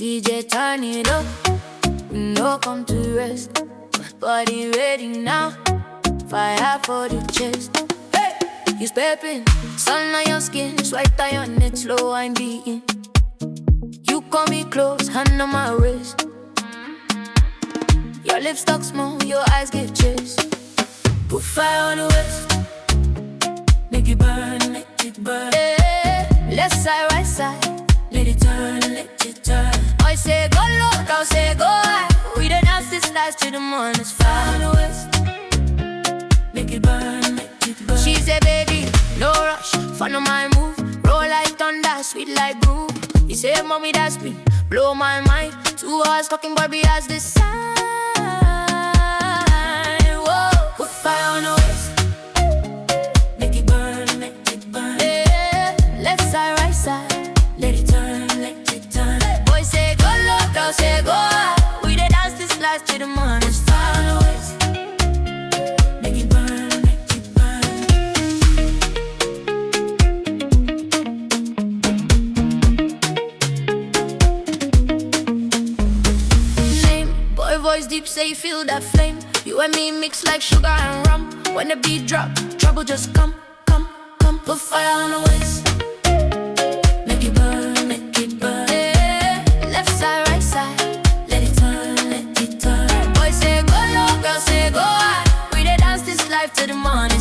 DJ turn it up, we no come to rest. Body ready now, fire for the chest. Hey, you stepping, sun on your skin, sweat on your neck, slow I'm beating. You call me close, hand on my wrist. Your lips talk small, your eyes get chased. Put fire on the west, make it burn, make it burn. Hey, left side, right side, let it turn, let it turn. I say go low, girl say go high. We done dance this life till the morning. It's fire on the west, make it burn, make it burn. She say baby, no rush, follow my move. Roll like thunder, sweet like brew. You say mommy that's me, blow my mind. 2 hours talking Barbie has this sign. Whoa, put fire on the west, make it burn, make it burn. Yeah, left side, right side, let it turn, let it turn. Boy say go low, girl say go high. We dey dance this life till the morning. It's fire on the west, make it burn, make it burn. Name, boy voice deep, say you feel that flame. You and me mix like sugar and rum. When the beat drop, trouble just come, come, come. Put fire on the west, make it burn, make it burn. Yeah, left side, right side, let it turn, let it turn. Boy say go low, girl say go high. We dey dance this life till the morning.